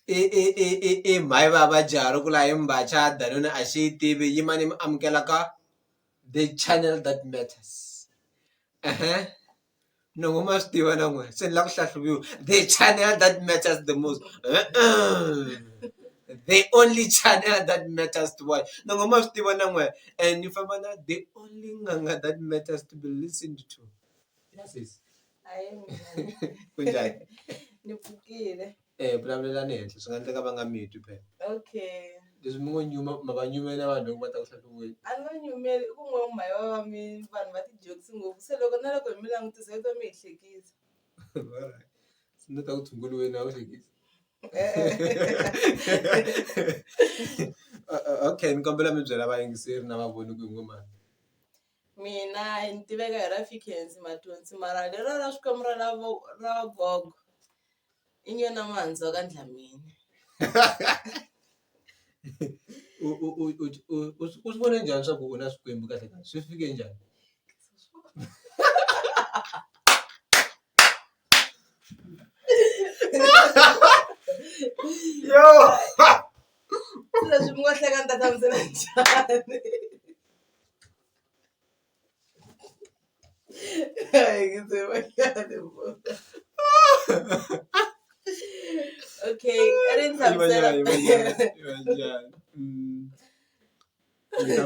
Mhayivava jaro kula imbacha Nyona Xitirhi yimani amkela ka the channel that matters. No must do one say the channel that matters the most. The only channel that matters to watch. No must do one and if I'm the only nganga that matters to be listened to. Yes. Kunjani? Nipukile. Vulavula nehla swi nga endleka va nga mi twi phela. Okay. Leswi mi ngo nyuma ma va nyumela vanhu loko va ta ku hlahluveni. A ni va nyumeli ku ngo Mhayivava mi vanhu va ti-jokes ngopfu se loko na loko hi mi langutisa hi to mi hi hlekisa. Alright. Swi nga ta ku tshunguriweni a wu hlekisi. Okay, ni kombela mi byela vayingiseri na vavoni ku hi ngo mani. Mina ni tiveka hi ra Fikhenzi Mathwasani mara lero ra swikwembu ra Gogo i Nyona Manzi wa ka Dlamini. U swi vone njhani swa ku u na swikwembu kahle kahle swi fike njhani? Yo! Leswi mi nga hleka ni ta hlamusela njhani? Okay, a ri ni hlamusela.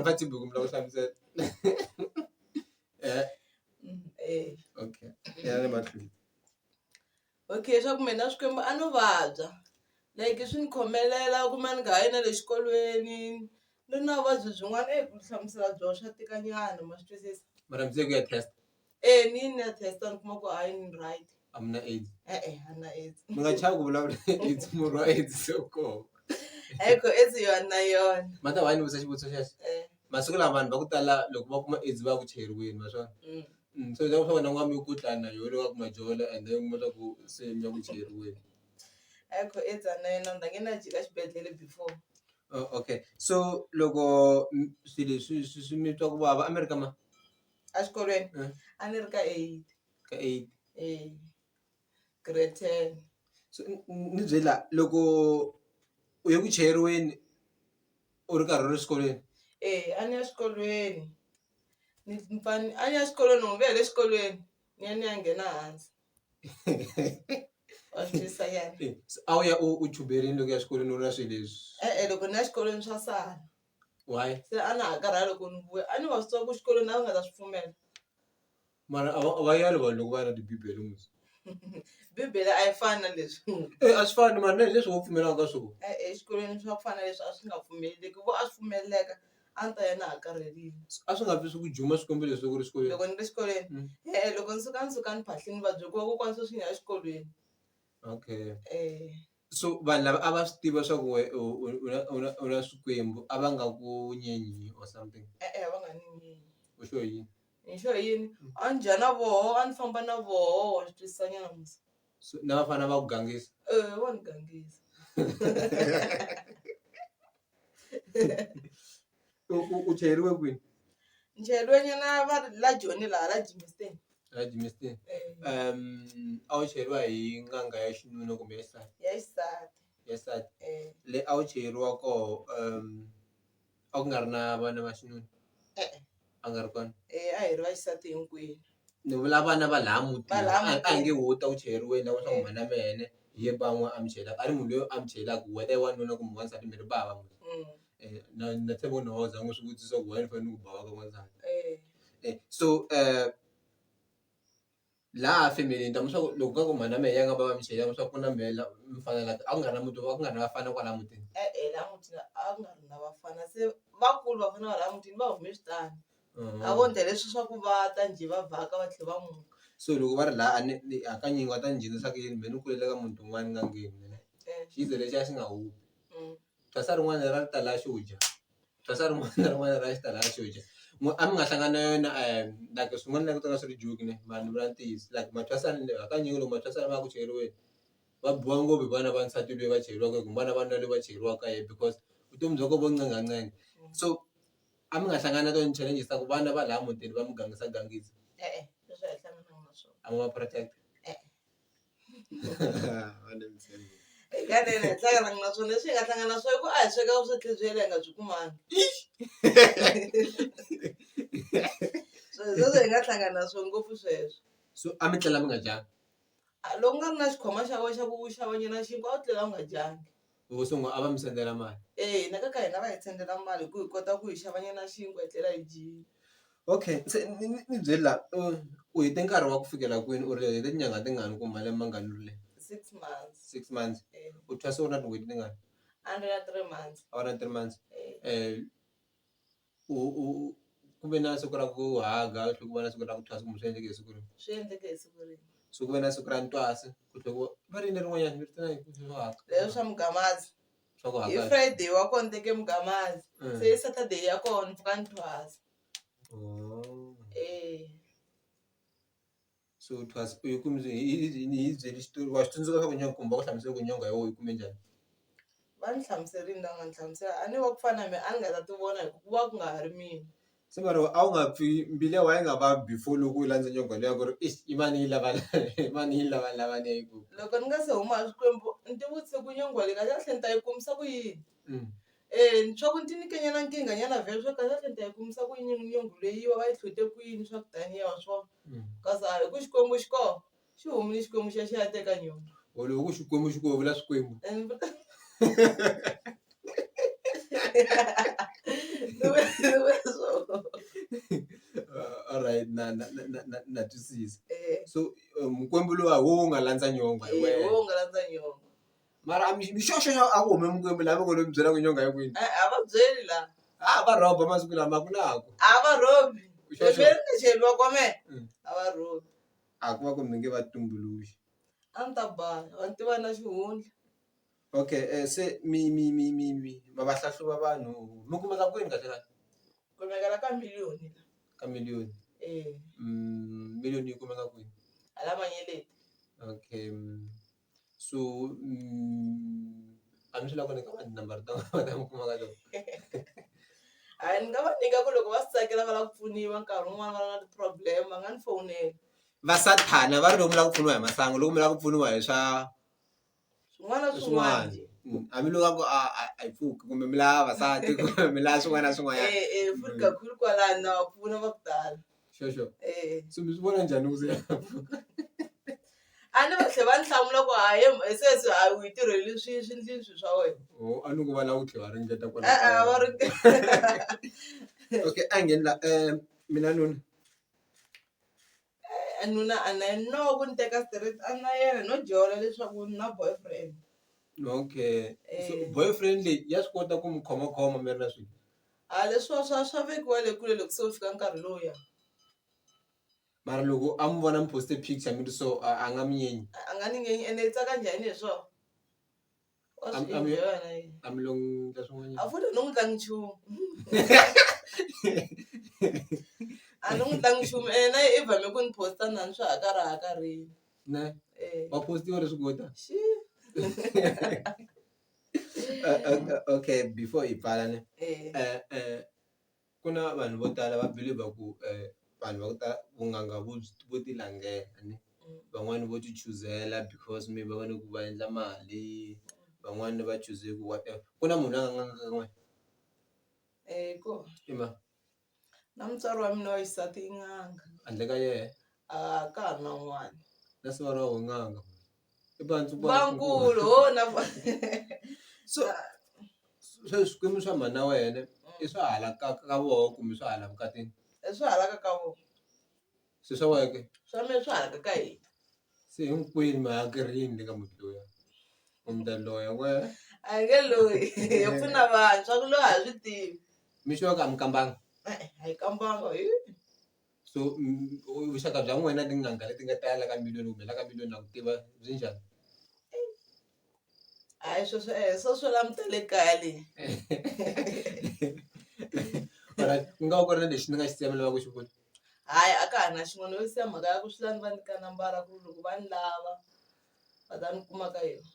Mphathi buku mi lava ku hlamusela. Okay. Ya le mahlweni. Okay, swa ku mina swikwembu a no vabya. Like swi ni khomelela ku ma ni nga yi na le xikolweni. Ni na vuvabyi byin'wana ku hlamusela byona swa tikanyana ma swi twisisa. Mara mi ze ku ya test. Ni ya test ni kuma ku hayi ni right. A mi na AIDS. A na AIDS. Mi nga chavi ku vulavula AIDS murhi wa AIDS so koma. Eko AIDS yona na yona. Mata wa ni vutisa xivutiso xexo. Masiku lama vanhu va ku tala loko va kuma AIDS va ku cheriweni ma swona. So loko swa wena n'wami ku tlana yo le wa ku majola and then mo ku se mi ya ku cheriweni. Eko AIDS na yona ndange na jika xibedhlele before. Okay. So loko swilo swi mi twa ku vava America ma? A xikolweni a ni ri ka 8. Ka 8. Grade 10. So ni byela loko u ye ku cheriweni u ri karhi u ri xikolweni. A ni ya xikolweni. A ni ya xikolweni n'wi vuya le xikolweni ni ya nghena hansi. A wu ya u chuberini loko ya xikolweni u ri na swilo leswi. Loko ni ya xikolweni swa sala. Why? Se a na ha karhala loko ni vuya a ni wa swi tiva ku xikolweni a va nga ta swi pfumela. Mara a va yali vanhu loko va ri na tibibele musi. Bibele a yi fani na leswi. A swi fani mara na leswi wo pfumelaka ka swona. Exikolweni swa ku fana na leswi a swi nga pfumeleleki vo a swi pfumeleleka a ni ta ya na ha karhelile. A swi nga pfi swi ku juma swikombe leswi loko u ri xikolweni. Loko ni ri xikolweni loko ni suka ni phahlini va byela ku kokwana sweswi ni ya exikolweni. Okay. So vanhu lava a va swi tiva swa ku u na swikwembu a va nga ku nyenyi or something. A va nga ni nyenyi. U sure yini? Ni sure yini? A ni dya na voho a ni famba na voho wa swi twisisa nyana musi. So na vafana va ku gangisa. Wa ni gangisa. U cheriwe kwini? Ni cheriwe nyana va la Joni la Jimiston. La Jimiston. A wu cheriwa hi nganga ya xinuna kumbe ya xisati? Ya xisati. Ya xisati. Le a wu cheriwa koho a ku nga ri na vana va xinuna? A nga ri kona? A hi ri va xisati hinkwenu. Ni vula vana va laha mutini a nge wo ta wu cheriweni lava swa ku mhana mene hi ye van'we a mi chelaka a ri munhu loyi a mi chelaka whether i wanuna kumbe wansati mi ri bava n'we. Na tshemba ku na wa zanga swi vutisa ku why ni fanele ku bava ka n'wansati. So laha femelini ta swa ku loko ka ku mhana mehe ya nga va mi chela swa ku na mehe mi fanelaka a ku nga ri na muti a ku nga ri na vafana kwala mutini. Laha mutini a ku nga ri na vafana se vakulu vafana va laha mutini va hume switandi. A vo ndla leswi swa ku va ta njhe va vhaka va tlhela va muka. So loko va ri laha hakanyingi va ta ni nghenisa ku yini me ni kulele ka munhu un'wana nga ngheni xize lexi a xi nga humi. Thwasa rin'wana ra ri ta laha xo dya thwasa rin'wana na rin'wana ra xi ta laha xo dya a mi nga hlangana na yona like swin'wana like ku nga swi ri joke ne mara ni vula ntiyiso like Mathwasani hakanyingi loko Mathwasani va ya ku cheriweni va biwa ngopfu hi vana va nsati loyi va cheriwaka kumbe vana va nuna loyi va cheriwaka because vutomi bya kona vo ncengancenga. So a mi nga hlangana na tona challenges ta ku vana va laha mutini va mi gangisa. Leswi a hi hlangananga na swona. A ma va protect. eka nene hlangana na swona leswi hi nga hlangana na swona ku a hi sweka vuswetlebyele hi nga byi kumangi sweswo hi nga hlangana na swona ngopfu sweswo. So a mi tlela mi nga dyanga loko nga ri na xikhwama xa wena xa ku xava nyana xinkwa a wu tlela u nga dyangi. loko sungula a va mi sendela mali. Na ka hina va hi sendela mali hi ku hi kota ku hi xava nyana xinkwa hi tlela hi dyile. Okay se ni byeli la u hete nkarhi wa ku fikela kwini u ri hete tinyangha tingani ku malembe ma nga lule 6 months. 6 months u thwase u na tin'hweti tingani? A ni ri na 3 months. A wu na 3 months u ku ve na siku ra ku haga tlhela ku va na siku ra ku thwasa kumbe swi endleke hi siku rin'we? Swi endleke hi siku rin'we. So ku ve na siku ra ntwasi ku tlhela ku va ri rin'wanyana mi ri tana hi swo haga leswi swa mugamazi swa ku hi haga Friday wa kona teke mugamazi se hi Saturday ya kona mpfhuka nthwasa. So thwasa u yi kumile hi byeli xitori wa swi tsundzuka swa ku nyonga kumba ku hlamusela ku nyonga hi wona u yi kume njhani? Va ni hlamuserile na nga ni hlamusela a ni va ku fana na mina a ni nga ta ti vona hi ku va ku nga ha ri mina. Se mara a wu nga pfi mbilu ya wena yi nga va before loko u landza nyonga liya ku ri i mani yi mani yi lavalavane yi ku loko ni nga se huma hi Xikwembu ni ti vutise ku nyonga leyi kahle tlhe ni ta yi kumisa ku yini. Swa ku ni ti nyike nyana nkingha nyana vhele swa kahle tlhe ni ta yi kumisa ku yini nyonga leyi va yi hlute ku yini swa ku taniya wa swona kasi hi ku Xikwembu xi kona xi humile Xikwembu xi ya teka nyonga. loko ku Xikwembu xi ku vula Swikwembu alright na twisisa. So mukwembu luwa wo nga landza nyonga hi wena wo nga landza nyonga mara mixoxo a ku hume mukwembu lava ngo lo mi byela ku nyonga yi kwini? a va byeli la va rhoba masiku lama ku na ku a va rhobi leswi ri cheriwa kwame a va rhobi a ku va ku mi nge va tumbuluxi a ni ta bala va ni tiva na xihundla. Okay se ma va hlahluva vanhu mi kumeka kwini kahle kahle? Kumekela ka miliyoni Ka miliyoni miliyoni yi kumeka kwini? hala Manyeleti. Okay so a mi swi lava ku nyika vanhu nambara ta mi kuma ka tona? Hayi ni nga va nyika ku loko va swi tsakela va lava ku pfuniwa nkarhi wun'wana va na ti-problem va nga ni fowunela. Va sathana va ri loko mi lava ku pfuniwa hi masangu loko mi lava ku pfuniwa hi swa swin'wana na swin'wana hambiloko a yi pfuki kumbe mi lava vavasati kumbe mi lava swin'wana na swin'wanyana. futhi kakhulu kwalani na va pfuna va ku tala. Sure so mi swi vona njhani ku se a ni va tlhela va ni hlamula ku hayi sweswi a wu yi tirheli swi ndlini swi swa wena. a ni ku va lava ku tlhela va ringeta va okay a ngheni la mina nuna a na no ku ni teka straight a na yena no jola leswaku ni na boyfriend. Okay so boyfriend leyi ya swi kota ku mi khomakhoma mi ri na swilo? A leswiwa swa vekiwa le kule loko se wu fika nkarhi lowuya. Mara loko a mi vona mi poste picture mi ri so a nga mi nyenyi? A nga ni nyenyi ene i tsaka njhani hi swona wa swi enjoy na yena. A mi lo endla swin'wanyana? A futhi ni n'wi tlangi nchumu a ni n'wi tlangi nchumu ene na i vhame ku ni posta na ni swi hakarhakarhile. Ne wa postiwa leswi kota? Okay before hi pfala ne ku na vanhu vo tala va believe ku vanhu va ku ta vun'anga vo ti langela ne van'wani vo ti chuzela because maybe va vone ku va endla mali van'wani va chuze ku whatever ku na munhu a nga n'anga ko i ma na mutswari wa mina wa xisati i n'anga handle ka yena a ka ha ri na n'wana na siva ra n'anga i bankulu na so swikwembu swa mhani na wena i swa hala ka voho kumbe swa hala vukatini? Swi halaka ka vona Se swa weke swa mina swi halaka ka hina se hinkwenu mi hakerini le ka muti loya kumbe ta loya wena a nge loyi hi pfuna vanhu swa ku loyi a swi tivi mi sure ka mi kambanga? a hi kambanga so vuxaka bya n'wina tin'anga leti nga tala ka miliyoni kumbe la ka miliyoni na ku tiva byi njhani? hayi swo langutele kaya leyi alright ku nga va ku ri na lexi ni nga xi siya mi lava ku xi vula? hayi a ka ha na xin'wana yo siya mhaka ya ku swi lani va nyika nambara ku loko va ni lava va ta ni kuma ka yona.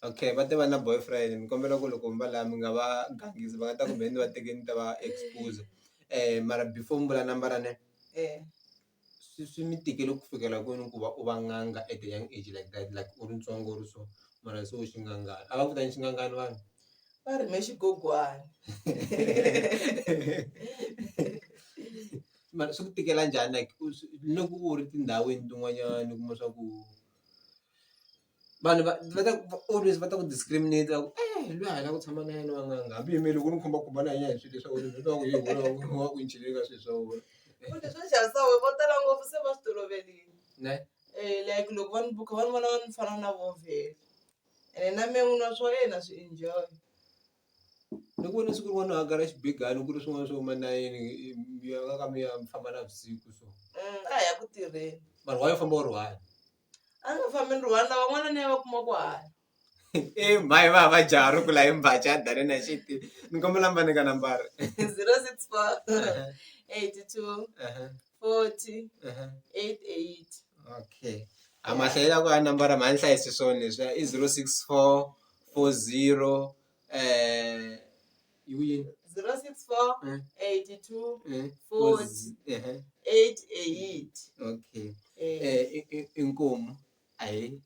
Okay va te va na boyfriend mi kombela ku loko mi va laha mi nga va gangisi va nga ta kumbe ni va teke ni ta va expose mara before mi vula nambara ne swi mi tikele ku fikela kwini ku va u va n'anga at the young age like that like u ri ntsongo u ri so mara so xingangani a va vitani xingangani vanhu va rime xigogwana. mara swi ku tikela njhani like loko u ri tindhawini tin'wanyana u kuma swa ku vanhu va ta always va ta ku discriminate ku loyi a lava ku tshama na yena wanganga hambi yimeli loko ni khombakhombana hi yena hi swilo leswi wena twa ku hi wa ku inchinele ka swilo swa wena Futhi swo xavisa we vo tala ngopfu se va swi toloverile. ne Like loko va ni buka va ni vona ni fana na vo vhele ene na mehe n'wina swa yena swi enjoy. ni ku vona siku rin'wana a gara xibigani ku ri swin'wana swo huma na yini mi ya ka mi ya famba na vusiku so A hi ya ku tirheni. mara wa yi famba u ri one A ni nga fambi ni ri one lava n'wana ni ya va kuma ku hanya. Mhayivava jaha ri kula hi mbacha darena xiti ni kombela mbani ka nambara 064 82 40 88. okay a mahlayela ku a nambara ma ni hlayisi swona leswi i 064 40 yini 064 82 40 88. okay inkomu ayi